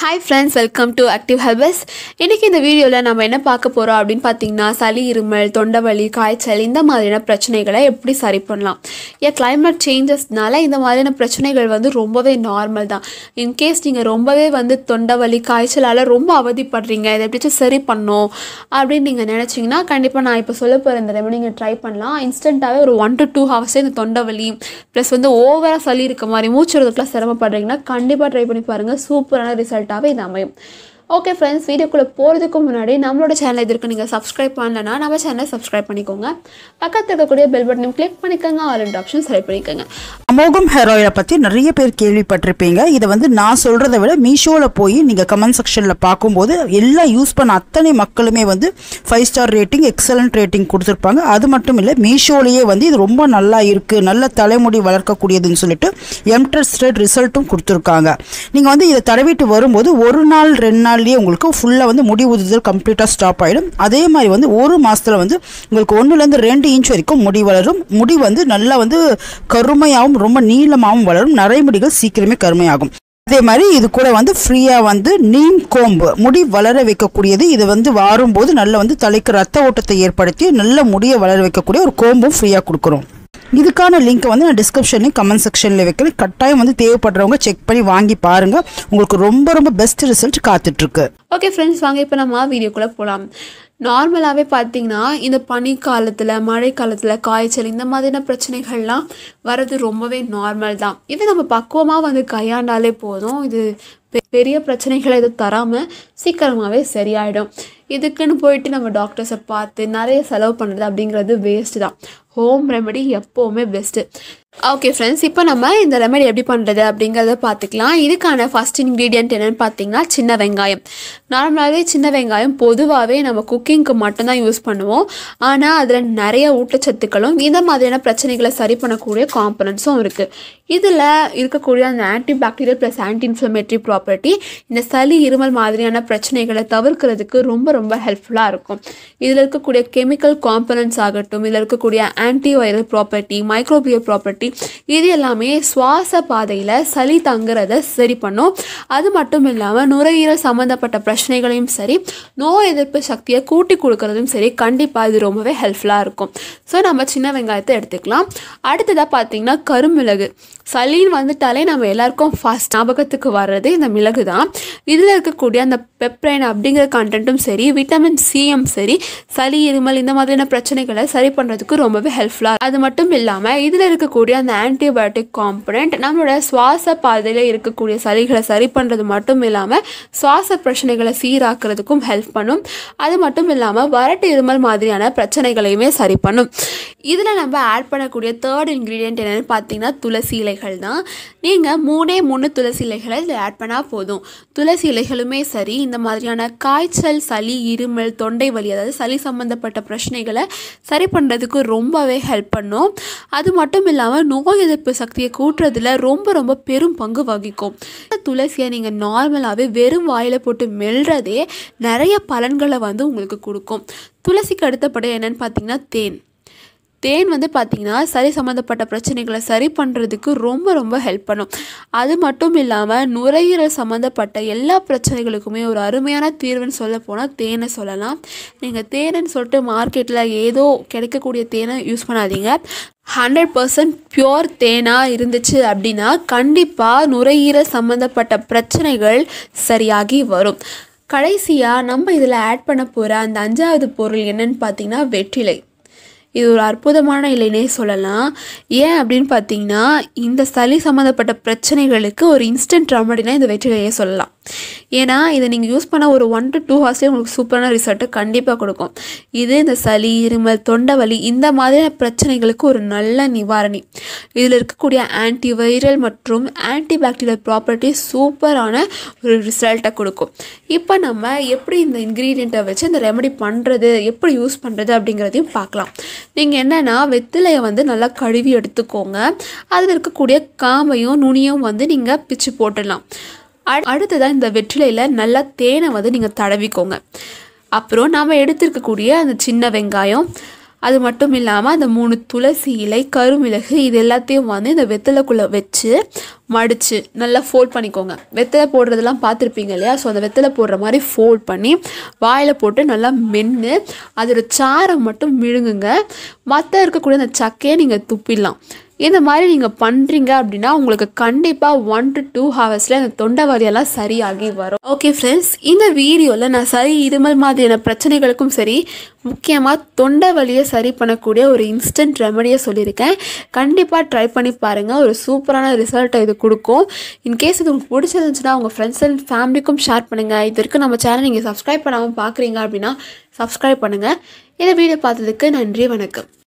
Hi friends, welcome to Active Herbs. இன்னைக்கு இந்த வீடியோல நாம என்ன பார்க்க போறோம் அப்படினு பாத்தீங்கன்னா சளி இருமல் தொண்டவலி காய்ச்சல் இந்த மாதிரியான பிரச்சனைகளை எப்படி சரி பண்ணலாம். climate changesனால இந்த மாதிரியான பிரச்சனைகள் வந்து ரொம்பவே நார்மல் தான். in case நீங்க ரொம்பவே வந்து தொண்டவலி காய்ச்சலால ரொம்ப அவதிப்படுறீங்க இதை எப்படி சரி பண்ணனும் அப்படி நீங்க நினைச்சீங்கன்னா கண்டிப்பா நான் இப்ப சொல்ல போற இந்த ரெமெடி நீங்க ட்ரை பண்ணலாம். இன்ஸ்டன்ட்டாவே ஒரு 1 to 2 hours இந்த தொண்டவலி ப்ளஸ் வந்து ஓவரா சளி இருக்க மாதிரி மூச்சு விடுறதுக்குலாம் சிரமப்படுறீங்கன்னா கண்டிப்பா ட்ரை பண்ணி பாருங்க. சூப்பரான ரிசல்ட் இது அமையும். ஓகே ஃப்ரெண்ட்ஸ், வீடியோக்குள்ள போறதுக்கு முன்னாடி நம்மளோட சேனல் இதற்கு நீங்க சப்ஸ்கிரைப் பண்ணலனா நம்ம சேனலை சப்ஸ்கிரைப் பண்ணிக்கோங்க. பக்கத்துல இருக்கக்கூடிய பெல் பட்டனை கிளிக் பண்ணிக்கங்க. ஆல் என்ற ஆப்ஷன் செலக்ட் பண்ணிக்கங்க. அமோகம் ஹேர் ஆயிலை பத்தி நிறைய பேர் கேள்விப்பட்டிருப்பீங்க. இதை வந்து நான் சொல்றதை விட மீஷோல போய் நீங்க கமெண்ட் செக்ஷன்ல பார்க்கும்போது எல்லாம் யூஸ் பண்ண அத்தனை மக்களுமே வந்து 5 ஸ்டார் ரேட்டிங் எக்ஸலண்ட் ரேட்டிங் கொடுத்துருப்பாங்க. அது மட்டும் இல்லை மீஷோலேயே வந்து இது ரொம்ப நல்லா இருக்கு, நல்ல தலைமுடி வளர்க்கக்கூடியதுன்னு சொல்லிட்டு எம்டெஸ்டட் ரிசல்ட்டும் கொடுத்துருக்காங்க. நீங்க வந்து இதை தடவிட்டு வரும்போது ஒரு நாள் 2 நாள் உங்களுக்கு ஃபுல்லா வந்து முடி உதிர்தல் கம்ப்ளீட்டா ஸ்டாப் ஆயிடும். அதே மாதிரி வந்து ஒரு மாசத்துல வந்து உங்களுக்கு 1 ல இருந்து 2 இன்ச் வரைக்கும் முடி வளரும். முடி வந்து நல்லா வந்து கருமையாகவும் ரொம்ப நீளமாகவும் வளரும். நரைமுடிகள் சீக்கிரமே கருமையாகும். அதே மாதிரி இது கூட வந்து ஃப்ரீயா வந்து நீம் கோம்பு முடி வளர வைக்கக்கூடியது. இது வந்து வாரும்போது நல்ல வந்து தலைக்கு ரத்த ஓட்டத்தை ஏற்படுத்தி நல்ல முடியை வளர வைக்கக்கூடிய ஒரு கோம்பும் ஃப்ரீயா கொடுக்குறோம். இதுக்கான லிங்க் வந்து நான் டிஸ்கிரிப்ஷன்லையும் கமெண்ட் செக்ஷன்ல வைக்கிறேன். கட்டாயம் வந்து தேவைப்படுறவங்க செக் பண்ணி வாங்கி பாருங்க. உங்களுக்கு ரொம்ப ரொம்ப பெஸ்ட் ரிசல்ட் காத்துட்டு இருக்கு. ஓகே ஃப்ரெண்ட்ஸ், வாங்க இப்போ நம்ம வீடியோக்குள்ள போகலாம். நார்மலாகவே பார்த்தீங்கன்னா இந்த பனிக்காலத்தில் மழை காலத்தில் காய்ச்சல் இந்த மாதிரியான பிரச்சனைகள்லாம் வர்றது ரொம்பவே நார்மல் தான். இது நம்ம பக்குவமாக வந்து கையாண்டாலே போதும். இது பெரிய பிரச்சனைகளை எதுவும் தராமல் சீக்கிரமாகவே சரியாயிடும். இதுக்குன்னு போயிட்டு நம்ம டாக்டர்ஸை பார்த்து நிறைய செலவு பண்ணுறது அப்படிங்கிறது வேஸ்ட்டு தான். ஹோம் ரெமெடி எப்போவுமே பெஸ்ட்டு. ஓகே ஃப்ரெண்ட்ஸ், இப்போ நம்ம இந்த ரெமெடி எப்படி பண்ணுறது அப்படிங்கிறத பார்த்துக்கலாம். இதுக்கான ஃபஸ்ட் இன்க்ரீடியன்ட் என்னென்னு பார்த்தீங்கன்னா சின்ன வெங்காயம். நார்மலாகவே சின்ன வெங்காயம் பொதுவாகவே நம்ம குக்கிங்க்கு மட்டும்தான் யூஸ் பண்ணுவோம். ஆனால் அதில் நிறைய ஊட்டச்சத்துக்களும் இந்த மாதிரியான பிரச்சனைகளை சரி பண்ணக்கூடிய காம்பனன்ட்ஸும் இருக்குது. இதில் இருக்கக்கூடிய அந்த anti bacterial plus anti inflammatory property இந்த சளி இருமல் மாதிரியான பிரச்சனைகளை தவிர்க்கிறதுக்கு ரொம்ப ரொம்ப ஹெல்ப்ஃபுல்லாக இருக்கும். இதில் இருக்கக்கூடிய கெமிக்கல் காம்பனன்ட்ஸ் ஆகட்டும், இதில் இருக்கக்கூடிய anti viral property microbial property இது எல்லாமே சுவாச பாதையில் சளி தங்குறதை சரி பண்ணும். அது மட்டும் இல்லாமல் நுரையீரல் சம்மந்தப்பட்ட பிரச்சனைகளையும் சரி நோய் எதிர்ப்பு சக்தியை கூட்டி கொடுக்கறதும் சரி கண்டிப்பாக இது ரொம்பவே ஹெல்ப்ஃபுல்லாக இருக்கும். ஸோ நம்ம சின்ன வெங்காயத்தை எடுத்துக்கலாம். அடுத்ததாக பார்த்தீங்கன்னா கருமிளகு. சளின்னு வந்துட்டாலே நம்ம எல்லாருக்கும் ஃபர்ஸ்ட் ஞாபகத்துக்கு வர்றது இந்த மிளகு தான். இதில் இருக்கக்கூடிய அந்த பெப்ரைன் அப்படிங்கிற கண்டென்ட்டும் சரி விட்டமின் சியும் சரி சளி இருமல் இந்த மாதிரியான பிரச்சனைகளை சரி பண்ணுறதுக்கு ரொம்பவே ஹெல்ப்ஃபுல்லாக. அது மட்டும் இல்லாமல் இதில் இருக்கக்கூடிய அந்த ஆன்டிபயோட்டிக் காம்பனண்ட் நம்மளோட சுவாச பாதையில் இருக்கக்கூடிய சளிகளை சரி பண்ணுறது மட்டும் இல்லாமல் சுவாச பிரச்சனைகளை சீராக்கிறதுக்கும் ஹெல்ப் பண்ணும். அது மட்டும் இல்லாமல் வறட்டு இருமல் மாதிரியான பிரச்சனைகளையுமே சரி பண்ணும். இதில் நம்ம ஆட் பண்ணக்கூடிய தேர்ட் இன்க்ரீடியன்ட் என்னென்னு பார்த்தீங்கன்னா துளசி இலைகள் தான். நீங்கள் 3 துளசி இலைகளை இதில் ஆட் பண்ணால் போதும். துளசி இலைகளுமே சரி இந்த மாதிரியான காய்ச்சல் சளி இருமல் தொண்டை வலி அதாவது சளி சம்மந்தப்பட்ட பிரச்சனைகளை சரி பண்ணுறதுக்கு ரொம்பவே ஹெல்ப் பண்ணும். அது மட்டும் இல்லாமல் நோய் எதிர்ப்பு சக்தியை கூட்டுறதுல ரொம்ப ரொம்ப பெரும் பங்கு வகிக்கும். துளசியை நீங்கள் நார்மலாகவே வெறும் வாயில் போட்டு மெல்றதே நிறைய பலன்களை வந்து உங்களுக்கு கொடுக்கும். துளசிக்கு அடுத்தபடி என்னென்னு பார்த்தீங்கன்னா தேன் வந்து பார்த்திங்கன்னா சளி சம்மந்தப்பட்ட பிரச்சனைகளை சரி பண்ணுறதுக்கு ரொம்ப ரொம்ப ஹெல்ப் பண்ணும். அது மட்டும் இல்லாமல் நுரையீரல் சம்மந்தப்பட்ட எல்லா பிரச்சனைகளுக்குமே ஒரு அருமையான தீர்வுன்னு சொல்ல போனால் தேனை சொல்லலாம். நீங்கள் தேனைன்னு சொல்லிட்டு மார்க்கெட்டில் ஏதோ கிடைக்கக்கூடிய தேனை யூஸ் பண்ணாதீங்க. 100% பியோர் தேனாக இருந்துச்சு அப்படின்னா கண்டிப்பாக நுரையீரல் சம்மந்தப்பட்ட பிரச்சனைகள் சரியாகி வரும். கடைசியாக நம்ம இதில் ஆட் பண்ண போகிற அந்த 5வது பொருள் என்னன்னு பார்த்தீங்கன்னா வெற்றிலை. இது ஒரு அற்புதமான இலைனே சொல்லலாம். ஏன் அப்படின்னு பார்த்தீங்கன்னா இந்த சளி சம்மந்தப்பட்ட பிரச்சனைகளுக்கு ஒரு இன்ஸ்டன்ட் ரெமடினா இந்த வெற்றிலையே சொல்லலாம். ஏன்னா இதை நீங்கள் யூஸ் பண்ண ஒரு 1 to 2 ஹவர்ஸ்லேயே உங்களுக்கு சூப்பரான ரிசல்ட்டை கண்டிப்பாக கொடுக்கும். இது இந்த சளி இருமல் தொண்டவலி இந்த மாதிரியான பிரச்சனைகளுக்கு ஒரு நல்ல நிவாரணி. இதில் இருக்கக்கூடிய ஆன்டி வைரல் மற்றும் ஆன்டி பாக்டீரியல் ப்ராப்பர்ட்டி சூப்பரான ஒரு ரிசல்ட்டை கொடுக்கும். இப்போ நம்ம எப்படி இந்த இன்க்ரீடியண்ட்டை வச்சு இந்த ரெமெடி பண்ணுறது எப்படி யூஸ் பண்ணுறது அப்படிங்கிறதையும் பார்க்கலாம். நீங்கள் என்னென்னா வெற்றிலையை வந்து நல்லா கழுவி எடுத்துக்கோங்க. அதில் இருக்கக்கூடிய காம்பையும் நுனியும் வந்து நீங்கள் பிச்சு போட்டுடலாம். அடுத்ததான் இந்த வெற்றிலையில் நல்லா தேனை வந்து நீங்கள் தடவிக்கோங்க. அப்புறம் நாம் எடுத்துருக்கக்கூடிய அந்த சின்ன வெங்காயம் அது மட்டும் இல்லாமல் அந்த 3 துளசி இலை, கருமிளகு இது எல்லாத்தையும் வந்து இந்த வெத்தலைக்குள்ளே வச்சு மடித்து நல்லா ஃபோல்ட் பண்ணிக்கோங்க. வெத்தலை போடுறதெல்லாம் பார்த்துருப்பீங்க இல்லையா? ஸோ அந்த வெத்தலை போடுற மாதிரி ஃபோல்ட் பண்ணி வாயில் போட்டு நல்லா மென்று அதோட சாரை மட்டும் விழுங்குங்க. மற்ற இருக்கக்கூடிய அந்த சக்கையை நீங்கள் துப்பிடலாம். இந்த மாதிரி நீங்கள் பண்ணுறீங்க அப்படின்னா உங்களுக்கு கண்டிப்பாக 1 to 2 ஹவர்ஸில் இந்த தொண்டை வலியெல்லாம் சரியாகி வரும். ஓகே ஃப்ரெண்ட்ஸ், இந்த வீடியோவில் நான் இருமல் மாதிரியான பிரச்சனைகளுக்கும் சரி, முக்கியமாக தொண்டை வலியை சரி பண்ணக்கூடிய ஒரு இன்ஸ்டன்ட் ரெமடியை சொல்லியிருக்கேன். கண்டிப்பாக ட்ரை பண்ணி பாருங்கள். ஒரு சூப்பரான ரிசல்ட்டை இது கொடுக்கும். இன்கேஸ் இது உங்களுக்கு பிடிச்சிருந்துச்சுன்னா உங்கள் ஃப்ரெண்ட்ஸ் அண்ட் ஃபேமிலிக்கும் ஷேர் பண்ணுங்கள். இது வரைக்கும் நம்ம சேனல் நீங்கள் சப்ஸ்கிரைப் பண்ணாமல் பார்க்குறீங்க அப்படின்னா சப்ஸ்கிரைப் பண்ணுங்கள். இந்த வீடியோ பார்த்ததுக்கு நன்றி, வணக்கம்.